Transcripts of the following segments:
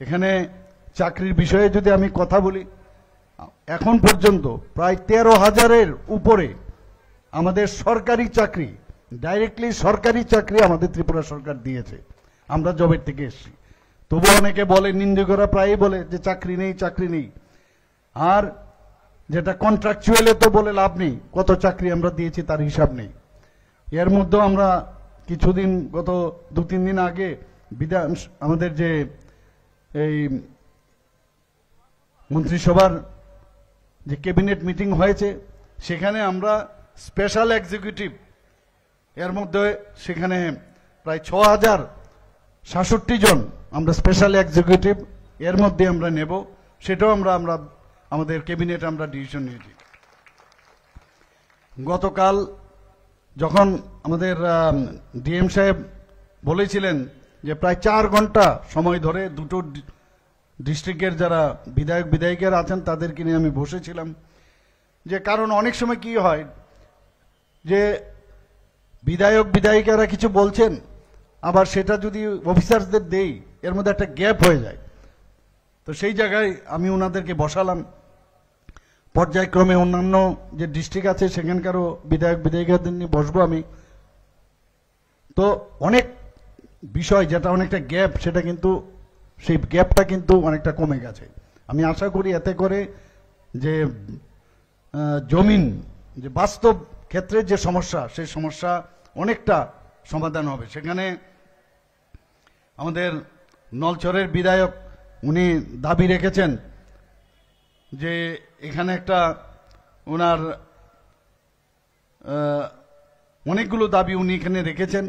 এখানে চাকরির বিষয়ে যদি আমি কথা বলি, এখন পর্যন্ত প্রায় 13,000-এর উপরে আমাদের সরকারি চাকরি, ডাইরেক্টলি সরকারি চাকরি আমাদের ত্রিপুরা সরকার দিয়েছে। আমরা জবের থেকে এসেছি, তবু অনেকে বলে, নিন্দুকরা প্রায়ই বলে যে চাকরি নেই, চাকরি নেই। আর যেটা কন্ট্রাকচুয়ালে তো বলে লাভ নেই, কত চাকরি আমরা দিয়েছি তার হিসাব নেই। এর মধ্যেও আমরা কিছুদিন, গত 2-3 দিন আগে আমাদের যে এই মন্ত্রিসভার যে ক্যাবিনেট মিটিং হয়েছে, সেখানে আমরা স্পেশাল এক্সিকিউটিভ, এর মধ্যে সেখানে প্রায় 6,066 জন আমরা স্পেশাল এক্সিকিউটিভ এর মধ্যে আমরা নেব, সেটাও আমরা আমাদের ক্যাবিনেট আমরা ডিসিশন নিয়েছি। গতকাল যখন আমাদের ডিএম সাহেব বলেছিলেন যে প্রায় 4 ঘন্টা সময় ধরে দুটো ডিস্ট্রিক্টের যারা বিধায়ক বিধায়িকারা আছেন তাদেরকে নিয়ে আমি বসেছিলাম, যে কারণ অনেক সময় কি হয় যে বিধায়ক বিধায়িকারা কিছু বলছেন, আবার সেটা যদি অফিসারদের দেই এর মধ্যে একটা গ্যাপ হয়ে যায়। তো সেই জায়গায় আমি ওনাদেরকে বসালাম, পর্যায়ক্রমে অন্যান্য যে ডিস্ট্রিক্ট আছে সেখানকারও বিধায়ক বিধায়িকাদের নিয়ে বসবো আমি। তো অনেক বিষয় যেটা অনেকটা গ্যাপ, সেটা কিন্তু সেই গ্যাপটা কিন্তু অনেকটা কমে গেছে। আমি আশা করি এতে করে যে জমিন, যে বাস্তব ক্ষেত্রে যে সমস্যা, সেই সমস্যা অনেকটা সমাধান হবে। সেখানে আমাদের নলছরের বিধায়ক উনি দাবি রেখেছেন যে এখানে একটা ওনার অনেকগুলো দাবি উনি এখানে রেখেছেন।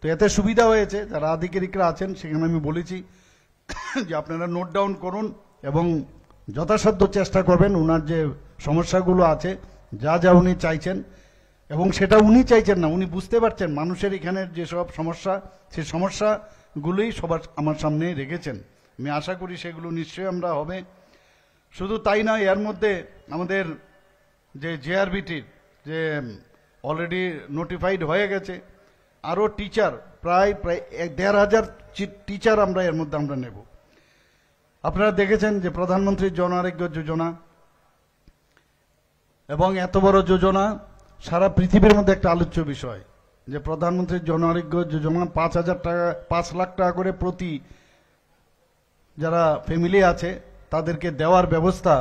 তো এতে সুবিধা হয়েছে, যারা আধিকারিকরা আছেন সেখানে আমি বলেছি যে আপনারা নোট ডাউন করুন এবং যথাসাধ্য চেষ্টা করবেন ওনার যে সমস্যাগুলো আছে, যা যা উনি চাইছেন, এবং সেটা উনি চাইছেন না, উনি বুঝতে পারছেন মানুষের এখানের যেসব সমস্যা, সেই সমস্যাগুলোই সবার আমার সামনে রেখেছেন। আমি আশা করি সেগুলো নিশ্চয়ই আমরা হবে। শুধু তাই নয়, এর মধ্যে আমাদের যে জেআরবিটির যে অলরেডি নোটিফাইড হয়ে গেছে, আরও টিচার প্রায় 1,500 টিচার আমরা এর মধ্যে আমরা নেব। আপনারা দেখেছেন যে প্রধানমন্ত্রীর জন আরোগ্য যোজনা, এবং এত বড় যোজনা সারা পৃথিবীর মধ্যে একটা আলোচ্য বিষয়, যে প্রধানমন্ত্রীর জন আরোগ্য যোজনা 5 লাখ টাকা করে প্রতি যারা ফ্যামিলি আছে তাদেরকে দেওয়ার ব্যবস্থা,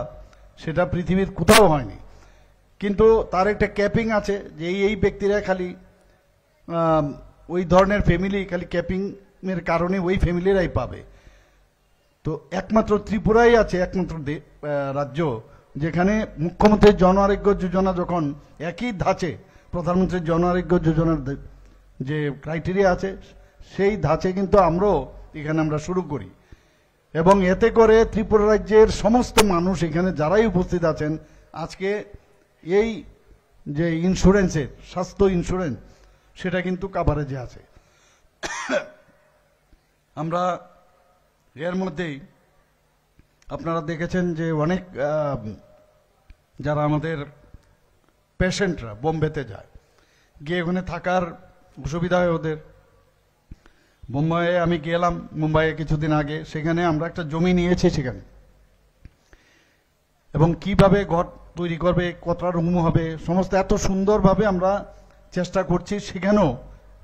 সেটা পৃথিবীর কোথাও হয়নি। কিন্তু তার একটা ক্যাপিং আছে, যে এই ব্যক্তিরা খালি ওই ধরনের ফ্যামিলি খালি ক্যাপিংয়ের কারণে ওই ফ্যামিলিরাই পাবে। তো একমাত্র ত্রিপুরাই আছে একমাত্র রাজ্য যেখানে মুখ্যমন্ত্রীর জন আরোগ্য যোজনা যখন একই ধাঁচে প্রধানমন্ত্রীর জন আরোগ্য যোজনার যে ক্রাইটেরিয়া আছে, সেই ধাঁচে কিন্তু আমরাও এখানে আমরা শুরু করি। এবং এতে করে ত্রিপুরা রাজ্যের সমস্ত মানুষ এখানে যারাই উপস্থিত আছেন আজকে এই যে ইন্স্যুরেন্সের, স্বাস্থ্য ইন্স্যুরেন্স, সেটা কিন্তু কাভারেজে আছে। আমরা এর মধ্যেই আপনারা দেখেছেন যে অনেক যারা আমাদের পেশেন্টরা বোম্বেতে যায়, গিয়ে ওখানে থাকার অসুবিধা হয় ওদের। মুম্বাইয়ে আমি গেলাম, মুম্বাইয়ে কিছুদিন আগে, সেখানে আমরা একটা জমি নিয়েছি সেখানে, এবং কিভাবে ঘর তৈরি করবে, কতটা রুম হবে, সমস্ত এত সুন্দরভাবে আমরা চেষ্টা করছি। সেখানেও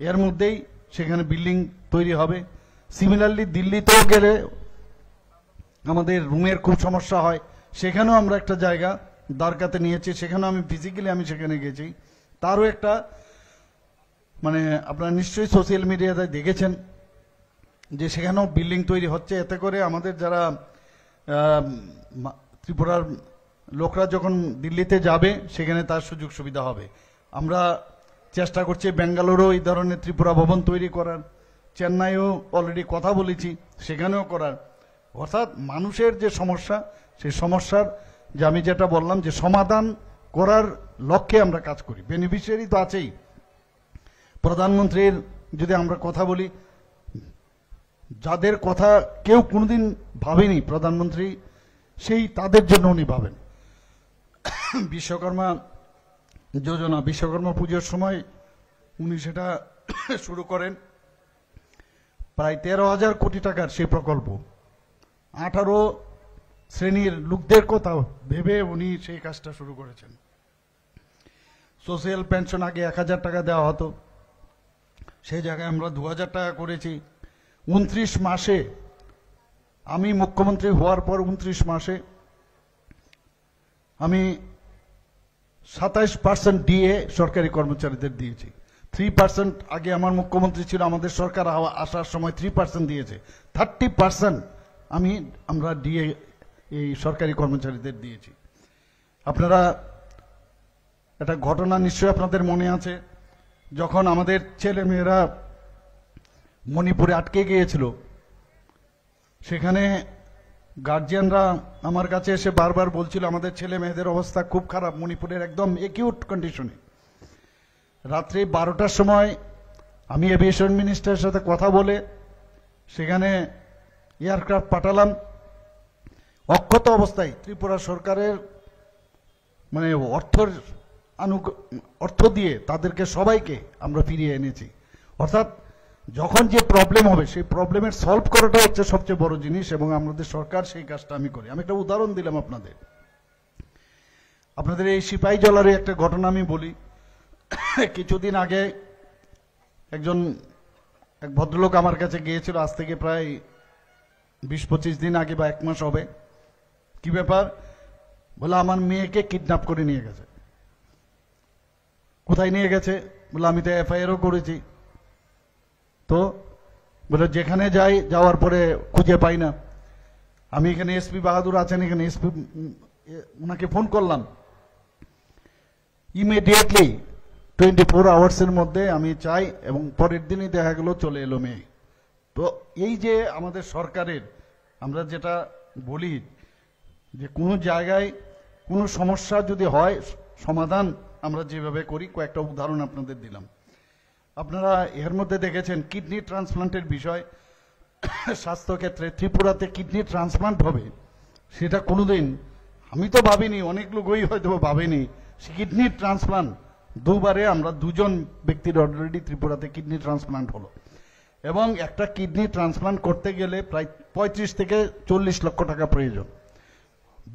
এর মধ্যেই সেখানে বিল্ডিং তৈরি হবে। সিমিলারলি দিল্লিতেও গেলে আমাদের রুমের খুব সমস্যা হয়, সেখানেও আমরা একটা জায়গা দ্বারকাতে নিয়েছি, সেখানেও আমি ফিজিক্যালি আমি সেখানে গেছি। তারও একটা মানে আপনারা নিশ্চয়ই সোশ্যাল মিডিয়াতে দেখেছেন যে সেখানেও বিল্ডিং তৈরি হচ্ছে। এতে করে আমাদের যারা ত্রিপুরার লোকরা যখন দিল্লিতে যাবে সেখানে তার সুযোগ সুবিধা হবে। আমরা চেষ্টা করছি বেঙ্গালুরুও এই ধরনের ত্রিপুরা ভবন তৈরি করার, চেন্নাইও অলরেডি কথা বলেছি সেখানেও করার। অর্থাৎ মানুষের যে সমস্যা, সেই সমস্যার যে আমি যেটা বললাম যে সমাধান করার লক্ষ্যে আমরা কাজ করি। বেনিফিশিয়ারি তো আছেই। প্রধানমন্ত্রীর যদি আমরা কথা বলি, যাদের কথা কেউ কোনোদিন ভাবেনি প্রধানমন্ত্রী, সেই তাদের জন্য উনি ভাবেন। বিশ্বকর্মা যোজনা, বিশ্বকর্মা পুজোর সময় উনি সেটা শুরু করেন, প্রায় 13,000 কোটি টাকার সেই প্রকল্প। 18 শ্রেণীর লোকদের কথা ভেবে উনি সেই কাজটা শুরু করেছেন। সোশ্যাল পেনশন আগে 1000 টাকা দেওয়া হতো, সেই জায়গায় আমরা 2000 টাকা করেছি। 29 মাসে, আমি মুখ্যমন্ত্রী হওয়ার পর 29 মাসে আমি 27% ডিএ সরকারি কর্মচারীদের দিয়েছি। 3% আগে আমার মুখ্যমন্ত্রী ছিল, আমাদের সরকার আসার সময় 3% দিয়েছে। 30% আমরা ডিএ এই সরকারি কর্মচারীদের দিয়েছি। আপনারা একটা ঘটনা নিশ্চয়ই আপনাদের মনে আছে, যখন আমাদের ছেলে মেয়েরা মণিপুরে আটকে গিয়েছিল, সেখানে গার্জিয়ানরা আমার কাছে এসে বারবার বলছিল আমাদের ছেলে মেয়েদের অবস্থা খুব খারাপ, মণিপুরের একদম একিউট কন্ডিশনে। রাত্রি 12টার সময় আমি এভিয়েশন মিনিস্টারের সাথে কথা বলে সেখানে এয়ারক্রাফট পাঠালাম। অক্ষত অবস্থায় ত্রিপুরা সরকারের মানে অর্থ দিয়ে তাদেরকে সবাইকে আমরা ফিরিয়ে এনেছি। অর্থাৎ যখন যে প্রবলেম হবে সেই প্রবলেমের সলভ করাটা হচ্ছে সবচেয়ে বড় জিনিস, এবং আমাদের সরকার সেই কাজটা আমি করি। আমি একটা উদাহরণ দিলাম আপনাদের এই সিপাহী জলারে একটা ঘটনা আমি বলি। কিছুদিন আগে এক ভদ্রলোক আমার কাছে গিয়েছিল, আজ থেকে প্রায় 20-25 দিন আগে বা 1 মাস হবে। কি ব্যাপার বলে, আমার মেয়েকে কিডন্যাপ করে নিয়ে গেছে। কোথায় নিয়ে গেছে বলে, আমি তো এফআইআরও করেছি। তো বলে যেখানে যাই, যাওয়ার পরে খুঁজে পাই না। আমি এখানে এসপি বাহাদুর আছেন, এখানে এসপি ওনাকে ফোন করলাম। ইমিডিয়েটলি 24 আওয়ার্সের মধ্যে আমি চাই, এবং পরের দিনই দেখা গেল চলে এলো মেয়ে। তো এই যে আমাদের সরকারের, আমরা যেটা বলি যে কোনো জায়গায় কোনো সমস্যা যদি হয়, সমাধান আমরা যেভাবে করি, কয়েকটা উদাহরণ আপনাদের দিলাম। আপনারা এর মধ্যে দেখেছেন কিডনি ট্রান্সপ্লান্টের বিষয়। স্বাস্থ্যক্ষেত্রে ত্রিপুরাতে কিডনি ট্রান্সপ্লান্ট হবে, সেটা কোনোদিন আমি তো ভাবিনি, অনেক লোকই হয়তো ভাবেনি। কিডনি ট্রান্সপ্লান্ট দুবারে আমরা 2জন ব্যক্তির অলরেডি ত্রিপুরাতে কিডনি ট্রান্সপ্লান্ট হলো, এবং একটা কিডনি ট্রান্সপ্লান্ট করতে গেলে প্রায় 35 থেকে 40 লক্ষ টাকা প্রয়োজন।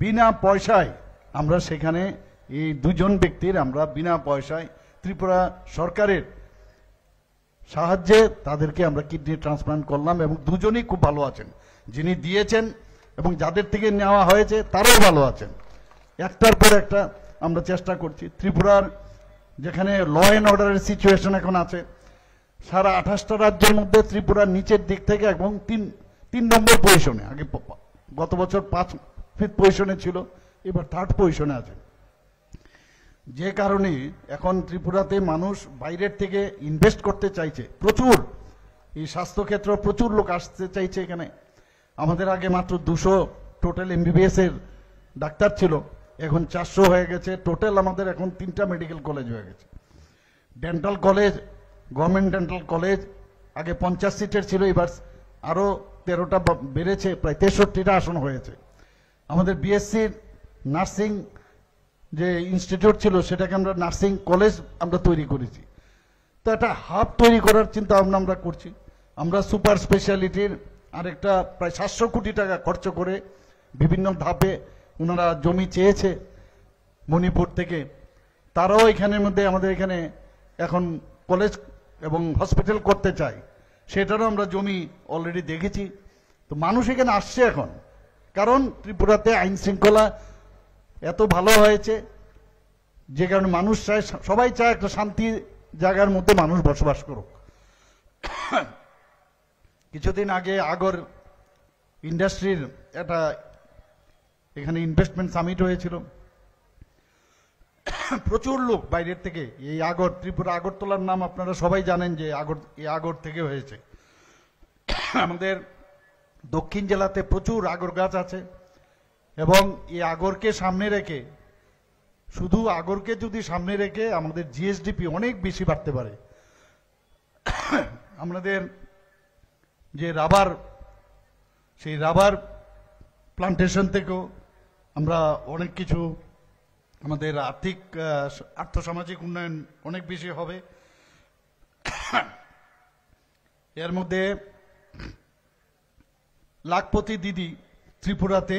বিনা পয়সায় আমরা সেখানে এই 2জন ব্যক্তির আমরা বিনা পয়সায় ত্রিপুরা সরকারের সাহায্যে তাদেরকে আমরা কিডনি ট্রান্সপ্লান্ট করলাম, এবং 2জনই খুব ভালো আছেন। যিনি দিয়েছেন এবং যাদের থেকে নেওয়া হয়েছে তারাও ভালো আছেন। একটার পর একটা আমরা চেষ্টা করছি। ত্রিপুরার যেখানে ল অ্যান্ড অর্ডারের সিচুয়েশন এখন আছে, সারা 28টা রাজ্যের মধ্যে ত্রিপুরার নিচের দিক থেকে এবং 3 নম্বর পজিশনে, আগে গত বছর 5th পজিশনে ছিল, এবার 3rd পজিশনে আছে। যে কারণে এখন ত্রিপুরাতে মানুষ বাইরের থেকে ইনভেস্ট করতে চাইছে প্রচুর। এই স্বাস্থ্যক্ষেত্র প্রচুর লোক আসতে চাইছে এখানে। আমাদের আগে মাত্র 200 টোটাল এমবিবিএস এর ডাক্তার ছিল, এখন 400 হয়ে গেছে। টোটাল আমাদের এখন 3টা মেডিকেল কলেজ হয়ে গেছে। Dental college, government dental college আগে 50 সিটের ছিল, এবার আরো 13টা বেড়েছে, প্রায় 63টা আসন হয়েছে। আমাদের বিএসসি নার্সিং যে ইনস্টিটিউট ছিল, সেটাকে আমরা নার্সিং কলেজ আমরা তৈরি করেছি। তো একটা হাব তৈরি করার চিন্তা ভাবনা আমরা করছি। আমরা সুপার স্পেশালিটির আরেকটা প্রায় 700 কোটি টাকা খরচ করে বিভিন্ন ধাপে ওনারা জমি চেয়েছে মণিপুর থেকে, তারাও এখানের মধ্যে আমাদের এখানে এখন কলেজ এবং হসপিটাল করতে চায়, সেটারও আমরা জমি অলরেডি দেখেছি। তো মানুষ এখানে আসছে এখন, কারণ ত্রিপুরাতে আইন শৃঙ্খলা এত ভালো হয়েছে, যে কারণে মানুষ চায়, সবাই চায় একটা শান্তি জায়গার মধ্যে মানুষ বসবাস করুক। কিছুদিন আগে আগর ইন্ডাস্ট্রির একটা এখানে ইনভেস্টমেন্ট সামিট হয়েছিল। প্রচুর লোক বাইরের থেকে, এই আগর ত্রিপুরা আগরতলার নাম আপনারা সবাই জানেন যে আগর থেকে হয়েছে। আমাদের দক্ষিণ জেলাতে প্রচুর আগর গাছ আছে, এবং এই আগরকে সামনে রেখে, শুধু আগরকে যদি সামনে রেখে আমাদের জিএসডিপি অনেক বেশি বাড়তে পারে। আমাদের যে রাবার, সেই রাবার প্লান্টেশন থেকেও আমরা অনেক কিছু, আমাদের আর্থসামাজিক উন্নয়ন অনেক বেশি হবে। এর মধ্যে লাখপতি দিদি ত্রিপুরাতে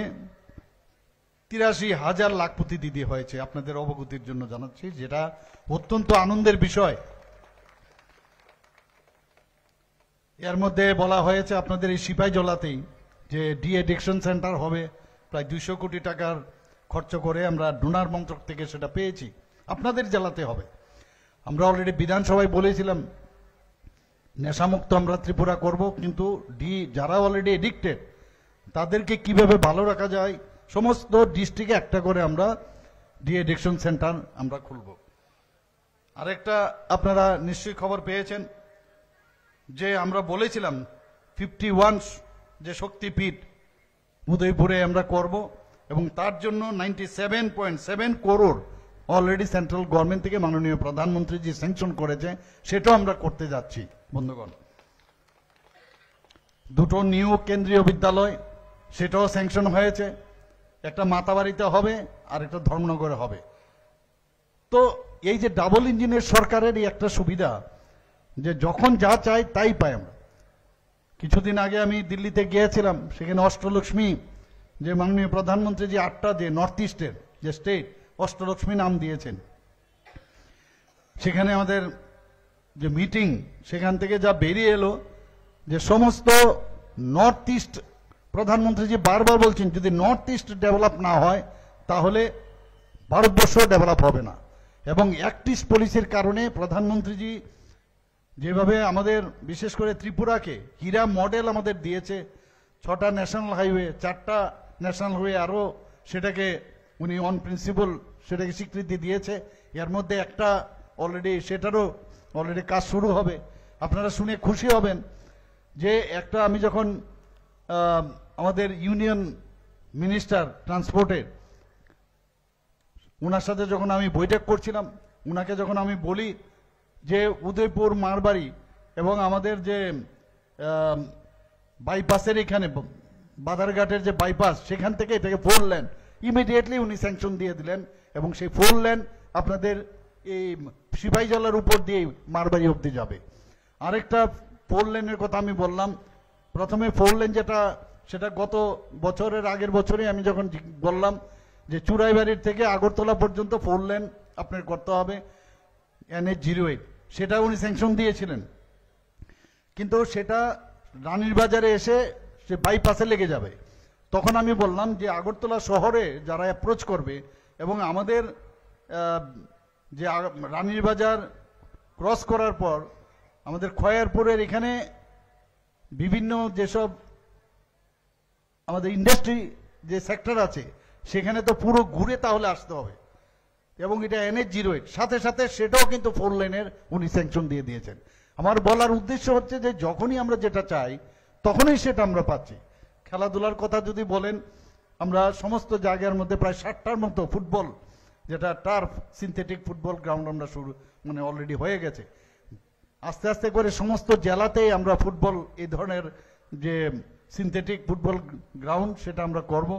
৮৩,০০০ লাখপতি দিদি হয়েছে, আপনাদের অবগতির জন্য জানাচ্ছি, যেটা অত্যন্ত আনন্দের বিষয়। এর মধ্যে বলা হয়েছে আপনাদের এই সিপাহীজলাতেই যে ডি এডিকশন সেন্টার হবে, প্রায় 200 কোটি টাকার খরচ করে আমরা ডোনার মন্ত্রক থেকে সেটা পেয়েছি, আপনাদের জেলাতে হবে। আমরা অলরেডি বিধানসভায় বলেছিলাম নেশামুক্ত আমরা ত্রিপুরা করব, কিন্তু যারা অলরেডি এডিক্টেড তাদেরকে কিভাবে ভালো রাখা যায়, সমস্ত ডিস্ট্রিক্টে একটা করে আমরা ডি এডিকশন সেন্টার আমরা খুলব। আরেকটা আপনারা নিশ্চয়ই খবর পেয়েছেন যে আমরা বলেছিলাম 51 যে শক্তিপীঠ উদয়পুরে আমরা করব, এবং তার জন্য 97.7 করোড় অলরেডি সেন্ট্রাল গভর্নমেন্ট থেকে মাননীয় প্রধানমন্ত্রী যে স্যাংশন করেছে সেটাও আমরা করতে যাচ্ছি। বন্ধুগণ, 2টো নিউ কেন্দ্রীয় বিদ্যালয় সেটাও স্যাংশন হয়েছে, একটা মাতাবাড়িতে হবে আর একটা ধর্মনগরে হবে। তো এই যে ডাবল ইঞ্জিনের সরকারের এই একটা সুবিধা যে যখন যা চাই তাই পাই আমরা। কিছুদিন আগে আমি দিল্লিতে গিয়েছিলাম, সেখানে অষ্টলক্ষ্মী যে মাননীয় প্রধানমন্ত্রী যে 8টা যে নর্থ ইস্টের যে স্টেট অষ্টলক্ষ্মী নাম দিয়েছেন, সেখানে আমাদের যে মিটিং সেখান থেকে যা বেরিয়ে এলো যে সমস্ত নর্থ ইস্ট, প্রধানমন্ত্রী যে বারবার বলছেন যদি নর্থ ইস্ট ডেভেলপ না হয় তাহলে ভারতবর্ষ ডেভেলপ হবে না। এবং অ্যাক্ট ইস্ট পলিসির কারণে প্রধানমন্ত্রীজি যেভাবে আমাদের বিশেষ করে ত্রিপুরাকে হীরা মডেল আমাদের দিয়েছে, 6টা ন্যাশনাল হাইওয়ে, 4টা ন্যাশনাল হাইওয়ে, আরও সেটাকে উনি অন প্রিন্সিপাল সেটাকে স্বীকৃতি দিয়েছে। এর মধ্যে একটা অলরেডি সেটারও অলরেডি কাজ শুরু হবে। আপনারা শুনে খুশি হবেন যে একটা আমি যখন আমাদের ইউনিয়ন মিনিস্টার ট্রান্সপোর্টের ওনার সাথে যখন আমি বৈঠক করছিলাম, ওনাকে যখন আমি বলি যে উদয়পুর মারবাড়ি এবং আমাদের যে বাইপাসের এখানে বাদারঘাটের যে বাইপাস সেখান থেকে এটাকে 4 লেন ইমিডিয়েটলি উনি স্যাংশন দিয়ে দিলেন, এবং সেই 4 লেন আপনাদের এই সিপাহীজলার উপর দিয়ে মারবাড়ি অবধি যাবে। আরেকটা 4 লেনের কথা আমি বললাম, প্রথমে 4 লেন যেটা সেটা গত বছরের আগের বছরে আমি যখন বললাম যে চুরাইবাড়ির থেকে আগরতলা পর্যন্ত 4 লেন আপনার করতে হবে NH-08, সেটা উনি স্যাংশন দিয়েছিলেন, কিন্তু সেটা রানীর বাজারে এসে সে বাইপাসে লেগে যাবে। তখন আমি বললাম যে আগরতলা শহরে যারা অ্যাপ্রোচ করবে এবং আমাদের যে রানীর বাজার ক্রস করার পর আমাদের খয়ারপুরের এখানে বিভিন্ন যেসব আমাদের ইন্ডাস্ট্রি যে সেক্টর আছে সেখানে তো পুরো ঘুরে তাহলে আসতে হবে, এবং এটা NH-08 সাথে সাথে সেটাও কিন্তু 4 লেনের উনি স্যাংশন দিয়ে দিয়েছেন। আমার বলার উদ্দেশ্য হচ্ছে যে যখনই আমরা যেটা চাই তখনই সেটা আমরা পাচ্ছি। খেলাধুলার কথা যদি বলেন, আমরা সমস্ত জায়গার মধ্যে প্রায় 60টার মতো ফুটবল যেটা টার্ফ সিনথেটিক ফুটবল গ্রাউন্ড আমরা অলরেডি হয়ে গেছে। আস্তে আস্তে করে সমস্ত জেলাতেই আমরা ফুটবল এই ধরনের যে সিনথেটিক ফুটবল গ্রাউন্ড সেটা আমরা করব।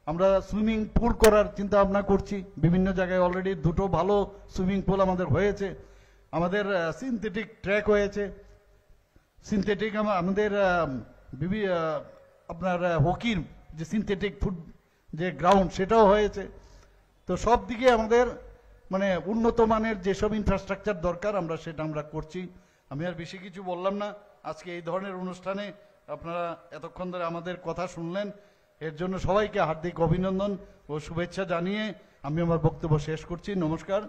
আমরা সুইমিং পুল করার চিন্তা ভাবনা করছি, বিভিন্ন জায়গায় অলরেডি 2টো ভালো সুইমিং পুল আমাদের হয়েছে। আমাদের সিনথেটিক ট্র্যাক হয়েছে, সিনথেটিক আমাদের আপনার হকির যে সিনথেটিক যে গ্রাউন্ড সেটাও হয়েছে। তো সব দিকে আমাদের মানে উন্নত মানের যেসব ইনফ্রাস্ট্রাকচার দরকার সেটা আমরা করছি। আমি আর বেশি কিছু বললাম না। আজকে এই ধরনের অনুষ্ঠানে আপনারা এতক্ষণ ধরে আমাদের কথা শুনলেন, এর জন্য সবাইকে হার্দিক অভিনন্দন ও শুভেচ্ছা জানিয়ে আমি আমার বক্তব্য শেষ করছি। নমস্কার।